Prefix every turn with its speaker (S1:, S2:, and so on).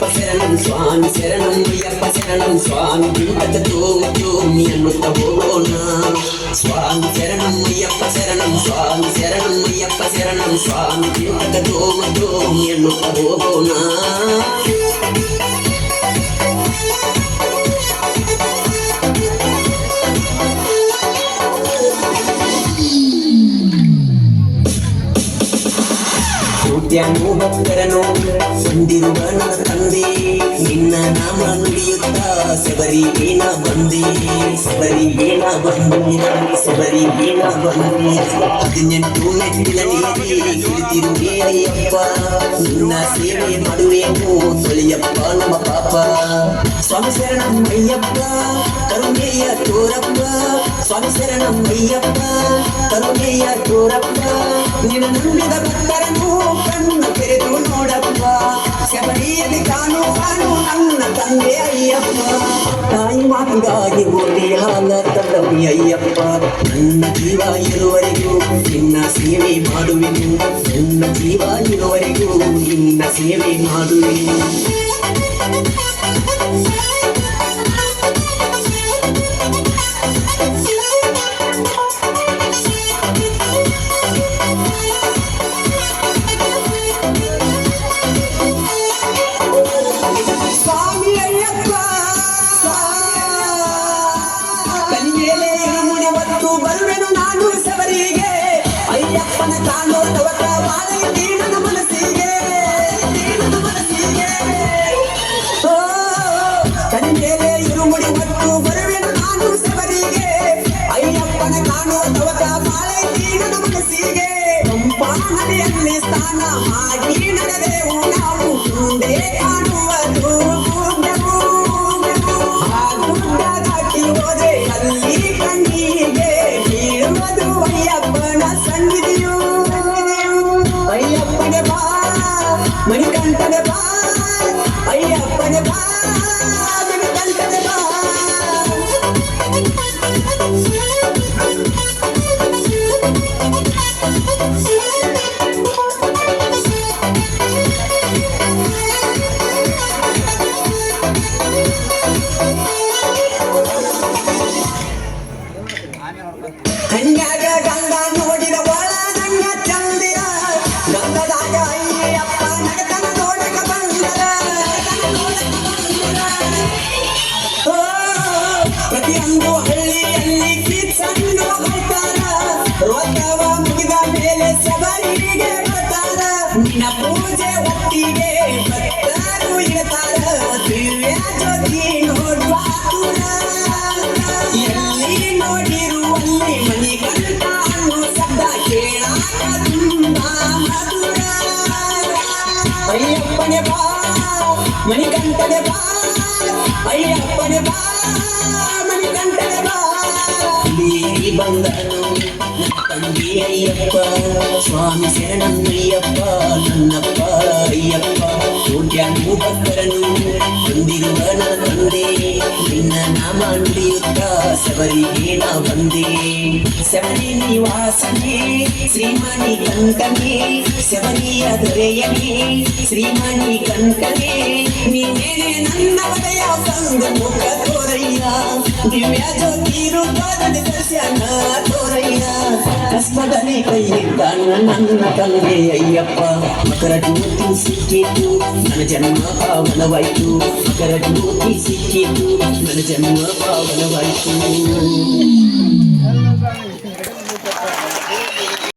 S1: శరణం స్వామి శరణం అయ్యప్ప శరణం స్వామి వింతతో మీ అన్నుత పోనా స్వామి శరణం అయ్యప్ప శరణం స్వామి శరణం అయ్యప్ప శరణం స్వామి వింతతో మీ అన్నుత పోనా ಕೋಟ್ಯಾನು ಭಕ್ತರನು ಹೊಂದಿರುವ ನನ್ನ ತಂದೆ ನಿನ್ನ ನಾಮ ನುಡಿಯುತ್ತ ಶಬರಿಗೆ ನಾ ಬಂದೆ ಶಬರಿಗೆ ನಾ ಬಂದೆ ಶಬರಿಗೆ ನಾ ಬಂದೆ 18 ಮೆಟ್ಟಿಲ ನೀರಿ ಇಳಿದಿರುವೆ ಅಯ್ಯಪ್ಪ ನಿನ್ನ ಸೇವೆ ಮಾಡುವೆನು ತೊಳೆಯಪ್ಪ ನಮ್ಮ ಪಾಪ ಸ್ವಾಮಿ ಶರಣಂ ಅಯ್ಯಪ್ಪ ಕರುಣೆಯ ತೋರಪ್ಪ ಸ್ವಾಮಿ ಶರಣಂ ಅಯ್ಯಪ್ಪ ಕರುಣೆಯ ತೋರಪ್ಪ ನಿನ್ನ ನಂಬಿದ ಭಕ್ತರನು ಕಣ್ಣ ತೆರೆದು ನೋಡಪ್ಪ ಶಬರಿಯಲ್ಲಿ ಕಾಣುವನು ನನ್ನ ತಂದೆ ಅಯ್ಯಪ್ಪ ತಾಯಿ ಮಾತಿಗಾಗಿ ಹೋಗಿ ಹಾಲ ತಂದವಿ ಅಯ್ಯಪ್ಪ ನನ್ನ ಜೀವ ಇರುವರೆಗೂ ನಿನ್ನ ಸೇವೆ ಮಾಡುವೆನು ನನ್ನ ಜೀವ ಇರುವರೆಗೂ ನಿನ್ನ ಸೇವೆ ಮಾಡುವೆನು ಬರುವೆನು ನಾನು ಶಬರಿಗೆ ಅಯ್ಯಪ್ಪನ ಕಾಣೋ ತವಕ ಮಾಲೈತಿ ನನ್ನ ಮನಸ್ಸಿಗೆ ಕಣ್ಮೇಲೆ ಇರುಮುಡಿ ಹೊತ್ತು ಬರುವೆನು ನಾನು ಶಬರಿಗೆ ಅಯ್ಯಪ್ಪನ ಕಾಣೋ ತವಕ ಮಾಲೈತಿ ನನ್ನ ಮನಸ್ಸಿಗೆ ಕಂಪಾನದಿಯಲ್ಲಿ ಸ್ಥಾನ ಮಾಡಿ ನಡೆದೆವು ನಾವು ಮುಂದೆ ಕಾಣುವುದು ಗುಡ್ಡ ದಾಟಿ ಹೋದೆ ಅಲ್ಲಿ ಕಣ್ಣಿಗೆ ಅಯ್ಯಪ್ಪನ ಸನ್ನಿಧಿಯು ಅಯ್ಯಪ್ಪನೆ ಬಾ ಮಣಿಕಂಠನೆ ಬಾ ಅಯ್ಯಪ್ಪನೆ ಬಾ ಮಣಿಕಂಠನೆ ಬಾ ಕನ್ಯಾಗ ಗಂಗ ನೋಡಿದ ಒಳದಂಗ ಚಂದಿರ ಗಂಗದಾಗ ಅಯ್ಯಪ್ಪ ನಗತನ ನೋಡಕ ಬಂದರ ಪ್ರತಿಯೊಂದು ಹಳ್ಳಿಯಲ್ಲಿ ಕೀರ್ಸನ್ನು ಹಾಡ್ತಾರ ರೋತವ ಮುಗಿದ ಮೇಲೆ ಶಬರಿಗೆ ಬರ್ತಾರ ನಿನ್ನ ಪೂಜೆ ಒಟ್ಟಿಗೆ ಭಕ್ತರು ಇಡ್ತಾರ ದಿವ್ಯ ಜ್ಯೋತಿ ನೋಡುವ ಎಲ್ಲಿ ನೋಡಿರುವಲ್ಲಿ ಮಣಿಕಂಠ ಅನ್ನೋ ಶಬ್ದ ಕೇಳಾಕ ತುಂಬಾ ಮಧುರ ಅಯ್ಯಪ್ಪನೆ ಬಾ ಮಣಿಕಂಠನೆ ಬಾ ಅಯ್ಯಪ್ಪನೆ ಬಾ ಮಣಿಕಂಠನೆ ಬಾ ನೀರಿ ಬಂದನು ತಂದೆ ಅಯ್ಯಪ್ಪ ಸ್ವಾಮಿ ಶರಣಂ ಅಯ್ಯಪ್ಪ ನನ್ನಪ್ಪ ಅಯ್ಯಪ್ಪ ಕೋಟ್ಯಾನು ಭಕ್ತರನು ಹೊಂದಿರುವ ನನ್ನ ತಂದೆ ನಿನ್ನ ನಾಮ ನುಡಿಯುತ್ತ ಶಬರಿಗೆ ನಾ ಬಂದೆ ಶಬರಿ ನಿವಾಸನೆ ಶ್ರೀಮಣಿ ಕಂಠನೆ ಶಬರಿಯ ದೊರೆಯನೆ ಶ್ರೀಮಣಿ ಕಂಠನೆ ನೀನೇನೆ ನನ್ನ ಒಡೆಯ ಸಂಗ ಮುಖ ತೋರಯ್ಯ ದಿವ್ಯ ಜ್ಯೋತಿ ರೂಪದಲ್ಲಿ ದರ್ಶನ ತೋರಯ್ಯ ಕಸ್ಮದನೆ ಕೈ ಹಿಡ್ತಾನ ನನ್ನ ತಂದೆ ಅಯ್ಯಪ್ಪ ಮಕರ ಜ್ಯೋತಿ ಸಿಕ್ಕಿತು ನನ್ನ ಜನ್ಮ ಪಾವನವಾಯಿತು ಮಕರ ಜ್ಯೋತಿ ಸಿಕ್ಕಿತು ನನ್ನ ಜನ್ಮ ಪಾವನವಾಯಿತು